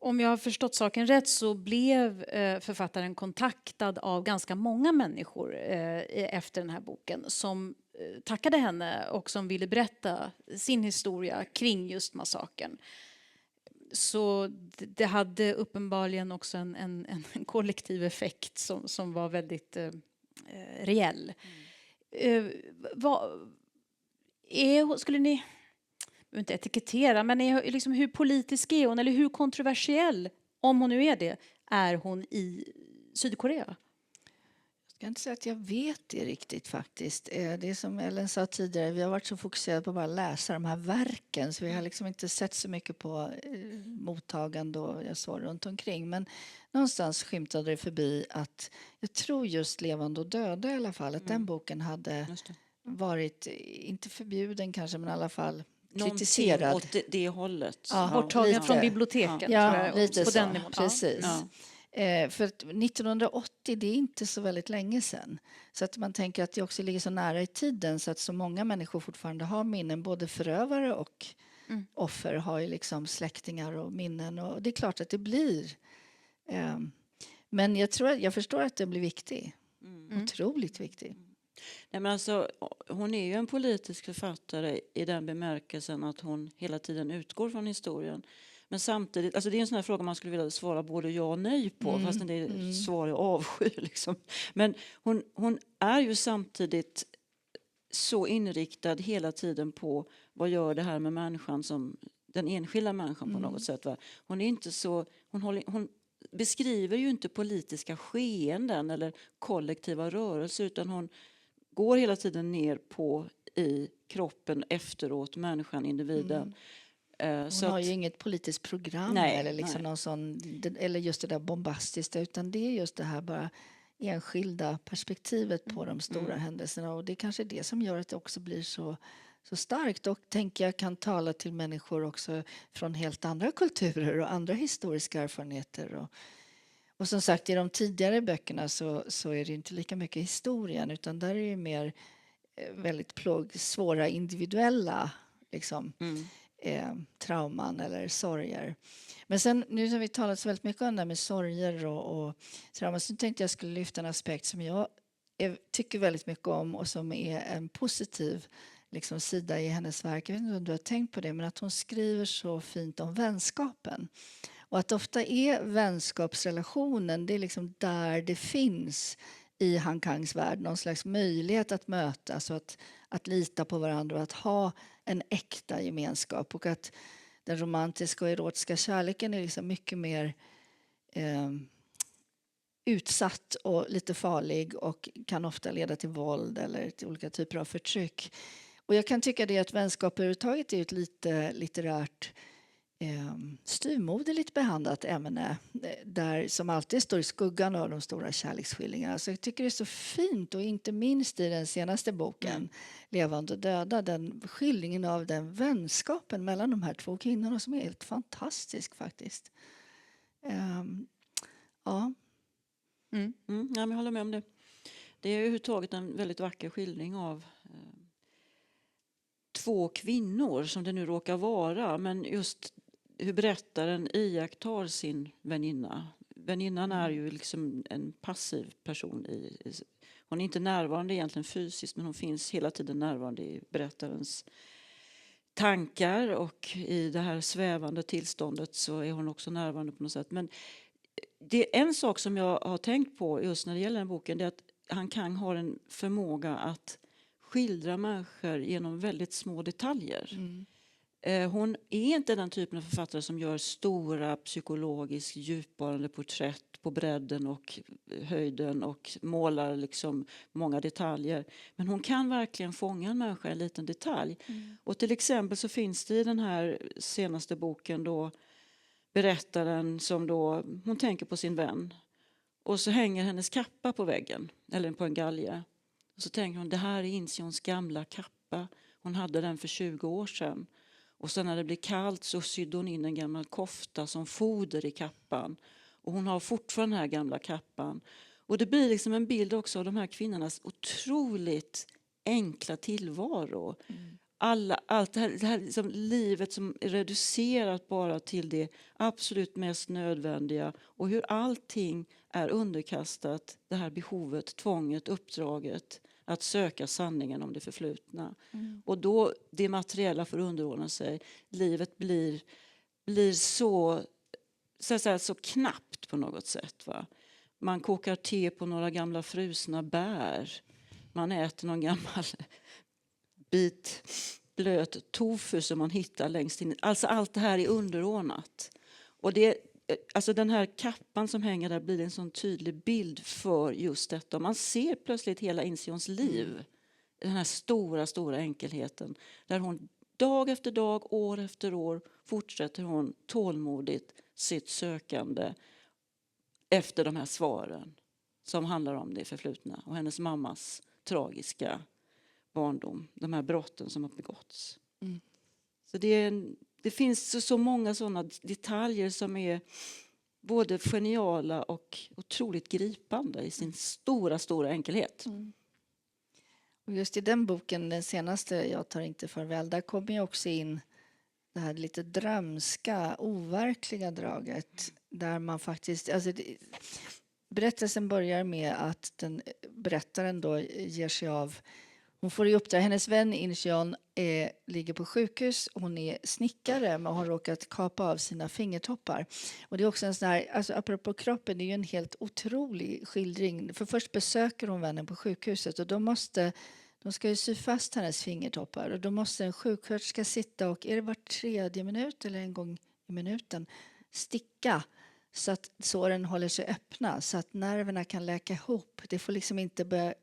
Om jag har förstått saken rätt så blev författaren kontaktad av ganska många människor efter den här boken som tackade henne och som ville berätta sin historia kring just massakern. Så det hade uppenbarligen också en kollektiv effekt som var väldigt reell. Skulle ni, inte etikettera, men liksom, hur politisk är hon eller hur kontroversiell, om hon nu är hon i Sydkorea? Jag ska inte säga att jag vet det riktigt faktiskt. Det är som Ellen sa tidigare, vi har varit så fokuserade på att bara läsa de här verken så vi har liksom inte sett så mycket på mottagande och jag så runt omkring. Men någonstans skymtade det förbi att jag tror just Levande och döda i alla fall, att den boken hade varit, inte förbjuden kanske, men i alla fall kritiserad. Någonting åt det hållet. Ja, borttagen från biblioteken. Ja, lite på så. den nivån. Precis. Ja. För 1980, det är inte så väldigt länge sedan. Så att man tänker att det också ligger så nära i tiden så att så många människor fortfarande har minnen. Både förövare och offer har ju liksom släktingar och minnen. Och det är klart att det blir. Men jag förstår att det blir viktig. Otroligt viktig. Nej, men alltså, hon är ju en politisk författare i den bemärkelsen att hon hela tiden utgår från historien. Men samtidigt, alltså det är en sån här fråga man skulle vilja svara både ja och nej på, fast det är svar jag avskyr. Liksom. Men hon är ju samtidigt så inriktad hela tiden på vad gör det här med människan, som den enskilda människan på något sätt. Va? Hon är inte så, hon beskriver ju inte politiska skeenden eller kollektiva rörelser, utan hon går hela tiden ner på i kroppen efteråt, människan, individen. Hon har ju inget politiskt program eller liksom någon sån, eller just det där bombastiska, utan det är just det här bara enskilda perspektivet på de stora händelserna, och det är kanske det som gör att det också blir så starkt, och tänker jag kan tala till människor också från helt andra kulturer och andra historiska erfarenheter. Och som sagt, i de tidigare böckerna så är det inte lika mycket historien, utan där är det mer väldigt svåra individuella liksom, trauman eller sorger. Men sen, nu har vi talat så väldigt mycket om det här med sorger och trauman, så tänkte jag skulle lyfta en aspekt som jag tycker väldigt mycket om och som är en positiv liksom, sida i hennes verk. Jag vet inte om du har tänkt på det, men att hon skriver så fint om vänskapen. Och att ofta är vänskapsrelationen, det är liksom där det finns i Han Kangs värld någon slags möjlighet att mötas och att lita på varandra och att ha en äkta gemenskap. Och att den romantiska och erotiska kärleken är liksom mycket mer utsatt och lite farlig och kan ofta leda till våld eller till olika typer av förtryck. Och jag kan tycka det att vänskap överhuvudtaget är ett lite litterärt styvmoderligt behandlat ämne där som alltid står i skuggan av de stora kärleksskildringarna. Så jag tycker det är så fint, och inte minst i den senaste boken Levande och döda, den skildringen av den vänskapen mellan de här två kvinnorna som är helt fantastisk faktiskt. Ja. Ja, men jag håller med om det. Det är överhuvudtaget en väldigt vacker skildring av två kvinnor som det nu råkar vara, men just hur berättaren iakttar sin väninna. Väninnan är ju liksom en passiv person. Hon är inte närvarande egentligen fysiskt, men hon finns hela tiden närvarande i berättarens tankar, och i det här svävande tillståndet så är hon också närvarande på något sätt. Men det är en sak som jag har tänkt på just när det gäller den boken, det är att Han Kang har en förmåga att skildra människor genom väldigt små detaljer. Hon är inte den typen av författare som gör stora psykologiskt djupgående porträtt på bredden och höjden och målar liksom många detaljer. Men hon kan verkligen fånga en människa i en liten detalj. Och till exempel så finns det i den här senaste boken då berättaren som då, hon tänker på sin vän. Och så hänger hennes kappa på väggen, eller på en galge. Och så tänker hon, det här är Insions gamla kappa. Hon hade den för 20 år sedan. Och sen när det blir kallt så sydde hon in en gammal kofta som foder i kappan. Och hon har fortfarande den här gamla kappan. Och det blir liksom en bild också av de här kvinnornas otroligt enkla tillvaro. Allt det här liksom livet som är reducerat bara till det absolut mest nödvändiga. Och hur allting är underkastat det här behovet, tvånget, uppdraget att söka sanningen om det förflutna. Och då det materiella får underordna sig. Livet blir så knappt på något sätt. Va? Man kokar te på några gamla frusna bär. Man äter någon gammal bit blöt tofu som man hittar längst in. Alltså allt det här är underordnat. Och alltså den här kappan som hänger där blir en sån tydlig bild för just detta. Man ser plötsligt hela Insions liv. Den här stora enkelheten. Där hon dag efter dag, år efter år fortsätter hon tålmodigt sitt sökande efter de här svaren som handlar om det förflutna och hennes mammas tragiska barndom, de här brotten som har begåtts. Så det finns så många sådana detaljer som är både geniala och otroligt gripande i sin stora enkelhet. Och just i den boken, den senaste, Jag tar inte farväl, där kommer ju också in det här lite drömska, overkliga draget. Där man faktiskt... Alltså berättelsen börjar med att berättaren då ger sig av. Hon får i uppdrag, hennes vän Incheon ligger på sjukhus. Hon är snickare men har råkat kapa av sina fingertoppar. Och det är också en sån här, alltså apropå kroppen, det är ju en helt otrolig skildring. För först besöker hon vännen på sjukhuset och de ska ju sy fast hennes fingertoppar. Och då måste en sjuksköterska sitta och, är det var 3:e minut eller en gång i minuten, sticka så att såren håller sig öppna. Så att nerverna kan läka ihop. Det får liksom inte börja...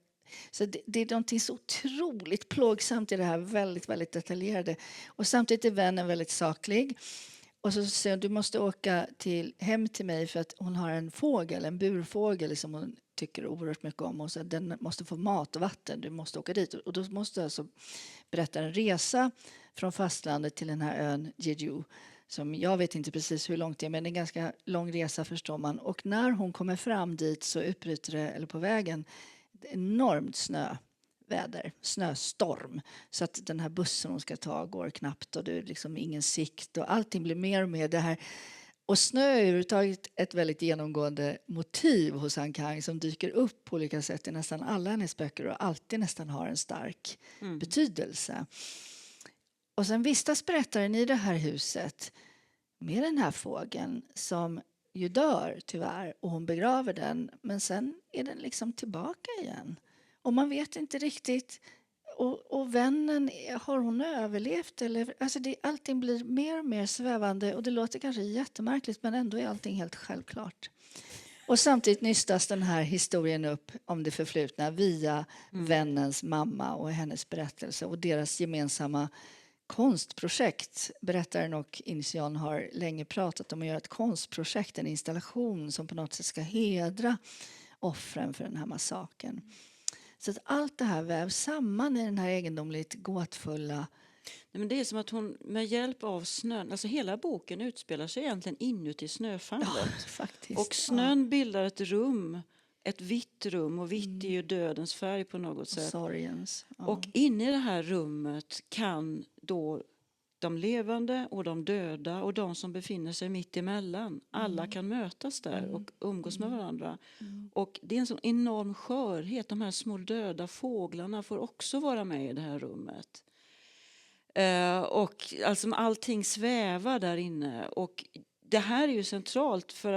Så det är någonting så otroligt plågsamt i det här, väldigt, väldigt detaljerade. Och samtidigt är vännen väldigt saklig. Och så säger hon, du måste åka hem till mig för att hon har en burfågel som hon tycker oerhört mycket om. Och så den måste få mat och vatten, du måste åka dit. Och då måste alltså berätta en resa från fastlandet till den här ön Jeju. Som jag vet inte precis hur långt det är, men det är en ganska lång resa förstår man. Och när hon kommer fram dit så utbryter det, eller på vägen, enormt snö. väder, snöstorm. Så att den här bussen hon ska ta går knappt och det är liksom ingen sikt och allting blir mer och mer det här. Och snö är överhuvudtaget ett väldigt genomgående motiv hos Han Kang som dyker upp på olika sätt i nästan alla hennes böcker och alltid nästan har en stark betydelse. Och sen vistas berättaren i det här huset med den här fågeln som ju dör tyvärr och hon begraver den men sen är den liksom tillbaka igen. Och man vet inte riktigt och vännen, har hon överlevt? Eller, alltså allting blir mer och mer svävande och det låter kanske jättemärkligt men ändå är allting helt självklart. Och samtidigt nystas den här historien upp om det förflutna via vännens mamma och hennes berättelse och deras gemensamma konstprojekt. Berättaren och Insion har länge pratat om att göra ett konstprojekt, en installation som på något sätt ska hedra offren för den här massakern. Så att allt det här vävs samman i den här egendomligt gåtfulla... Nej, men det är som att hon med hjälp av snön, alltså hela boken utspelar sig egentligen inuti snöfallet. Ja, faktiskt. Och snön bildar ett rum, ett vitt rum och vitt är ju dödens färg på något sätt. Sorgens. Ja. Och inne i det här rummet kan då de levande och de döda och de som befinner sig mitt emellan. Alla kan mötas där och umgås med varandra. Och det är en sån enorm skörhet. De här små döda fåglarna får också vara med i det här rummet. Och alltså allting svävar där inne. Och det här är ju centralt för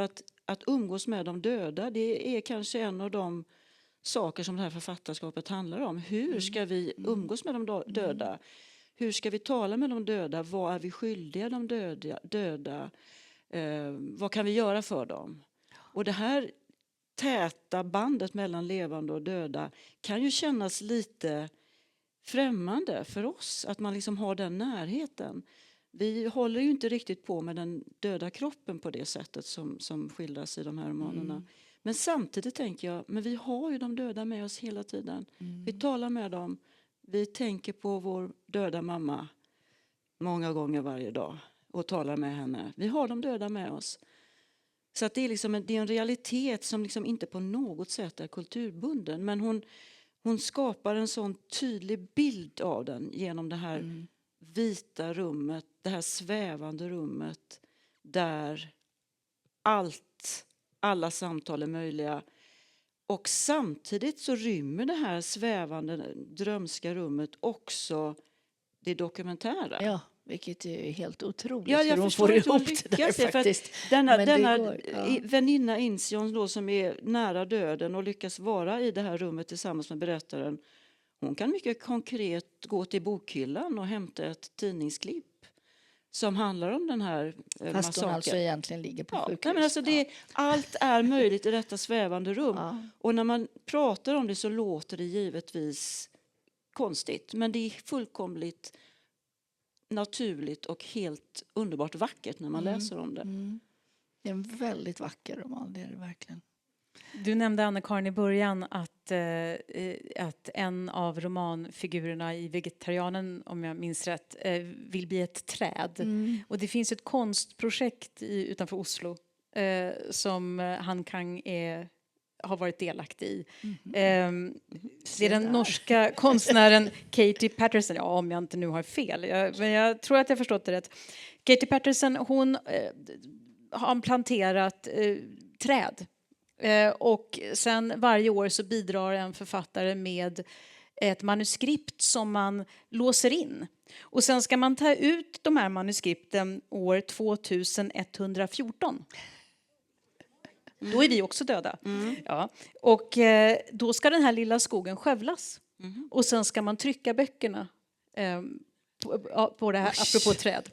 att umgås med de döda. Det är kanske en av de saker som det här författarskapet handlar om. Hur ska vi umgås med de döda? Hur ska vi tala med de döda? Vad är vi skyldiga de döda? Vad kan vi göra för dem? Och det här täta bandet mellan levande och döda kan ju kännas lite främmande för oss. Att man liksom har den närheten. Vi håller ju inte riktigt på med den döda kroppen på det sättet som skildras i de här romanerna. Men samtidigt tänker jag, men vi har ju de döda med oss hela tiden. Vi talar med dem. Vi tänker på vår döda mamma många gånger varje dag och talar med henne. Vi har de döda med oss. Så att det är en realitet som liksom inte på något sätt är kulturbunden. Men hon skapar en sån tydlig bild av den genom det här vita rummet, det här svävande rummet där alla samtal är möjliga. Och samtidigt så rymmer det här svävande drömska rummet också det dokumentära. Ja, vilket är helt otroligt. Ja, jag förstår inte hur hon lyckas det. Faktiskt. Denna väninna Insion då, som är nära döden och lyckas vara i det här rummet tillsammans med berättaren. Hon kan mycket konkret gå till bokhyllan och hämta ett tidningsklipp som handlar om den här massakern. Fast hon alltså egentligen ligger på sjukhus. Nej, men alltså allt är möjligt i detta svävande rum. Ja. Och när man pratar om det så låter det givetvis konstigt. Men det är fullkomligt naturligt och helt underbart vackert när man läser om det. Det är en väldigt vacker roman, det är det verkligen. Du nämnde, Anne-Karin, i början att en av romanfigurerna i Vegetarianen, om jag minns rätt, vill bli ett träd. Och det finns ett konstprojekt utanför Oslo som Han Kang har varit delaktig i. Det är den norska konstnären Katie Patterson, om jag inte nu har fel. Men jag tror att jag förstått det rätt. Katie Patterson, hon har planterat träd. Och sen varje år så bidrar en författare med ett manuskript som man låser in. Och sen ska man ta ut de här manuskripten år 2114. Då är vi också döda. Ja. Och då ska den här lilla skogen skövlas. Och sen ska man trycka böckerna på det här, apropå träd.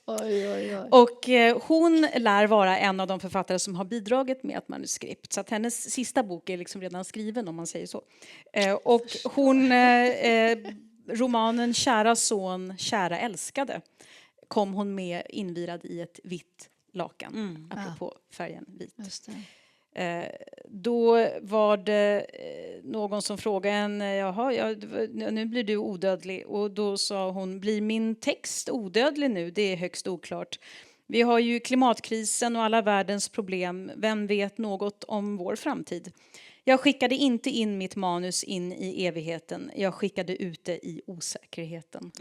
Oj. Och hon lär vara en av de författare som har bidragit med ett manuskript. Så att hennes sista bok är liksom redan skriven, om man säger så. Och hon, romanen Kära son, kära älskade, kom hon med invirad i ett vitt lakan. Apropå färgen vit. Just det. Då var det någon som frågade en, nu blir du odödlig. Och då sa hon, blir min text odödlig nu? Det är högst oklart. Vi har ju klimatkrisen och alla världens problem. Vem vet något om vår framtid? Jag skickade inte in mitt manus in i evigheten. Jag skickade ut det i osäkerheten.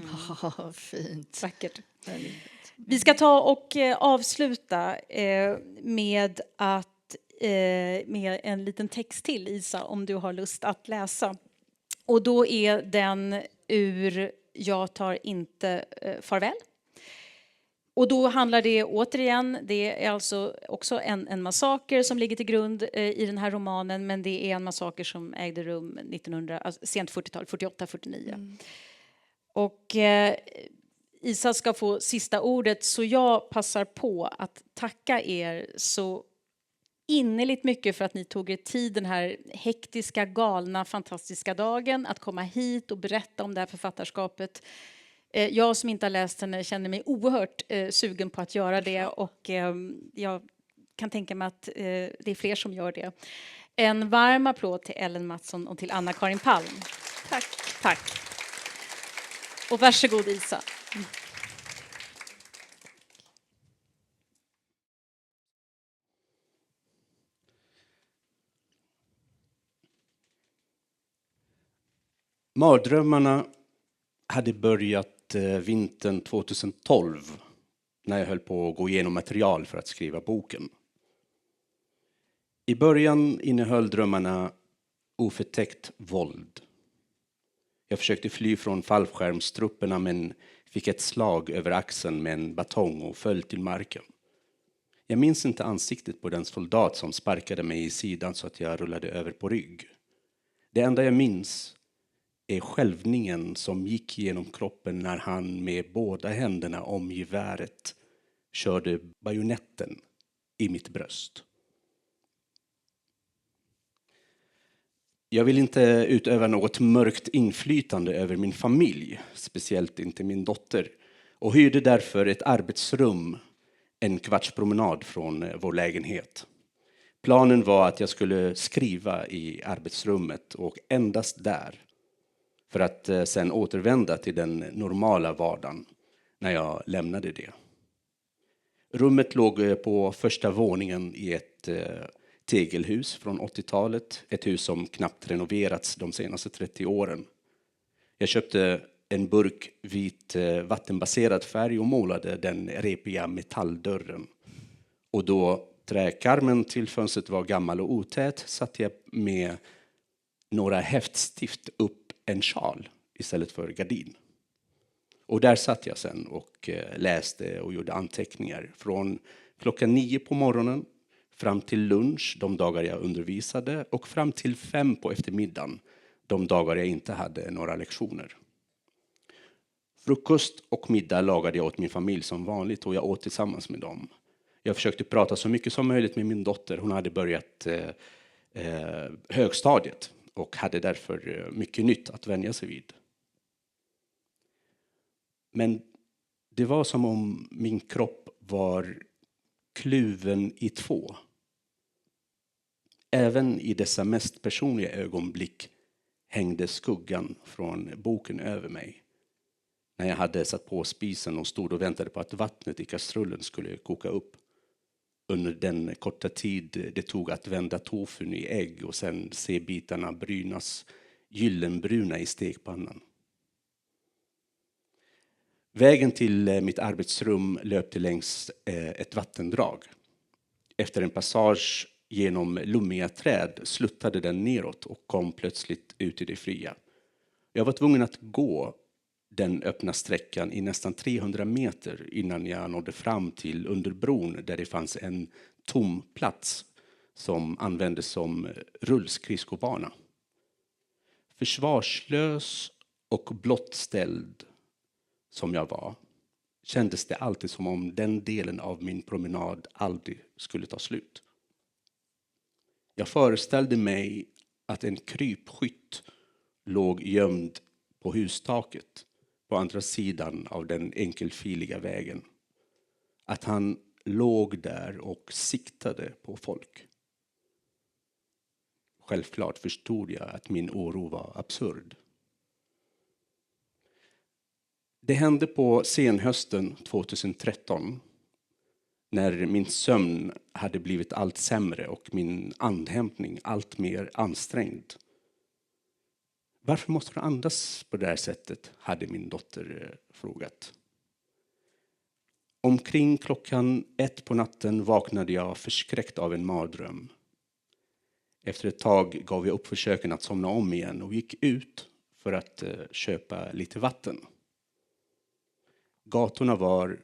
Fint. Vackert. Väldigt fint. Vi ska ta och avsluta med en liten text till, Isa, om du har lust att läsa. Och då är den ur Jag tar inte farväl. Och då handlar det återigen, det är alltså också en massaker som ligger till grund i den här romanen, men det är en massaker som ägde rum sent 40-tal, 48-49. Och Isa ska få sista ordet, så jag passar på att tacka er så innerligt mycket för att ni tog er tid den här hektiska, galna, fantastiska dagen att komma hit och berätta om det här författarskapet. Jag som inte har läst henne känner mig oerhört sugen på att göra det, och jag kan tänka mig att det är fler som gör det. En varm applåd till Ellen Mattsson och till Anna-Karin Palm. Tack. Tack. Och varsågod, Isa. Mardrömmarna hade börjat vintern 2012 när jag höll på att gå igenom material för att skriva boken. I början innehöll drömmarna oförtäckt våld. Jag försökte fly från fallskärmstrupperna men fick ett slag över axeln med en batong och föll till marken. Jag minns inte ansiktet på den soldat som sparkade mig i sidan så att jag rullade över på rygg. Det enda jag minns är skälvningen som gick genom kroppen när han med båda händerna om geväret körde bajonetten i mitt bröst. Jag vill inte utöva något mörkt inflytande över min familj, speciellt inte min dotter, och hyrde därför ett arbetsrum en kvarts promenad från vår lägenhet. Planen var att jag skulle skriva i arbetsrummet och endast där, för att sen återvända till den normala vardagen när jag lämnade det. Rummet låg på första våningen i ett tegelhus från 80-talet. Ett hus som knappt renoverats de senaste 30 åren. Jag köpte en burk vit vattenbaserad färg och målade den repiga metalldörren. Och då träkarmen till fönstret var gammal och otät satte jag med några häftstift upp en sjal istället för gardin. Och där satt jag sen och läste och gjorde anteckningar från klockan 9 på morgonen fram till lunch de dagar jag undervisade och fram till 5 på eftermiddagen de dagar jag inte hade några lektioner. Frukost och middag lagade jag åt min familj som vanligt och jag åt tillsammans med dem. Jag försökte prata så mycket som möjligt med min dotter. Hon hade börjat högstadiet och hade därför mycket nytt att vänja sig vid. Men det var som om min kropp var kluven i 2. Även i dessa mest personliga ögonblick hängde skuggan från boken över mig. När jag hade satt på spisen och stod och väntade på att vattnet i kastrullen skulle koka upp. Under den korta tid det tog att vända tofun i ägg och sen se bitarna brynas gyllenbruna i stekpannan. Vägen till mitt arbetsrum löpte längs ett vattendrag. Efter en passage genom lummiga träd sluttade den neråt och kom plötsligt ut i det fria. Jag var tvungen att gå den öppna sträckan i nästan 300 meter innan jag nådde fram till under bron där det fanns en tom plats som användes som rullskridskobana. Försvarslös och blottställd som jag var kändes det alltid som om den delen av min promenad aldrig skulle ta slut. Jag föreställde mig att en krypskytt låg gömd på hustaket på andra sidan av den enkelfiliga vägen. Att han låg där och siktade på folk. Självklart förstod jag att min oro var absurd. Det hände på senhösten 2013 när min sömn hade blivit allt sämre och min andhämtning allt mer ansträngd. Varför måste du andas på det här sättet? Hade min dotter frågat. Omkring 1:00 på natten vaknade jag förskräckt av en mardröm. Efter ett tag gav jag upp försöken att somna om igen och gick ut för att köpa lite vatten. Gatorna var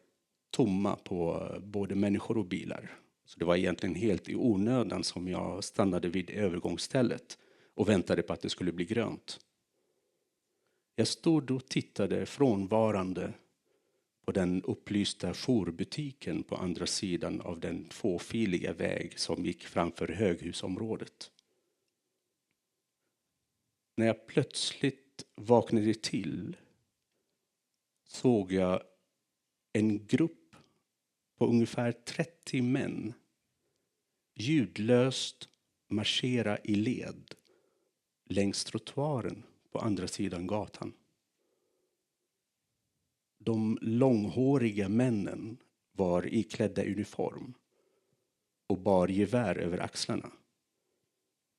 tomma på både människor och bilar. Så det var egentligen helt i onödan som jag stannade vid övergångsstället och väntade på att det skulle bli grönt. Jag stod och tittade frånvarande på den upplysta jourbutiken på andra sidan av den tvåfiliga väg som gick framför höghusområdet. När jag plötsligt vaknade till såg jag en grupp på ungefär 30 män ljudlöst marschera i led längs trottoaren på andra sidan gatan. De långhåriga männen var iklädda uniform och bar gevär över axlarna.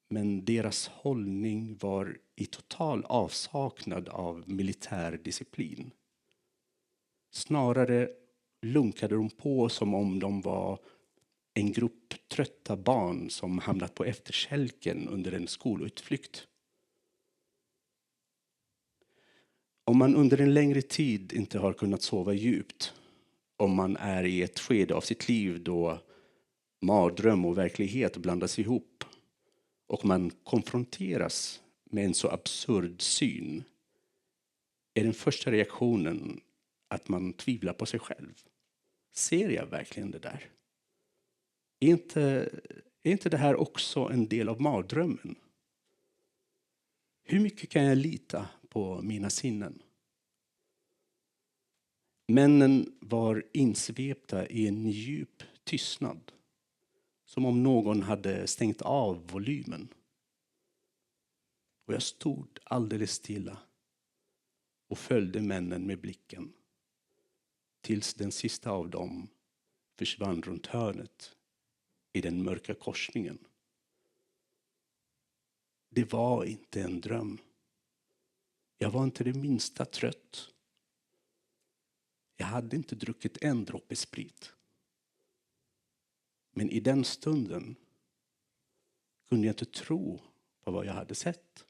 Men deras hållning var i total avsaknad av militär disciplin. Snarare lunkade de på som om de var en grupp trötta barn som hamnat på efterkälken under en skolutflykt. Om man under en längre tid inte har kunnat sova djupt, om man är i ett skede av sitt liv då mardröm och verklighet blandas ihop och man konfronteras med en så absurd syn, är den första reaktionen att man tvivlar på sig själv. Ser jag verkligen det där? Är inte det här också en del av mardrömmen? Hur mycket kan jag lita på mina sinnen? Männen var insvepta i en djup tystnad, som om någon hade stängt av volymen. Och jag stod alldeles stilla och följde männen med blicken tills den sista av dem försvann runt hörnet i den mörka korsningen. Det var inte en dröm. Jag var inte det minsta trött. Jag hade inte druckit en droppe sprit. Men i den stunden kunde jag inte tro på vad jag hade sett.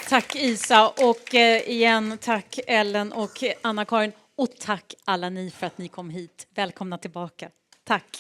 Tack Isa och igen tack Ellen och Anna-Karin och tack alla ni för att ni kom hit. Välkomna tillbaka. Tack.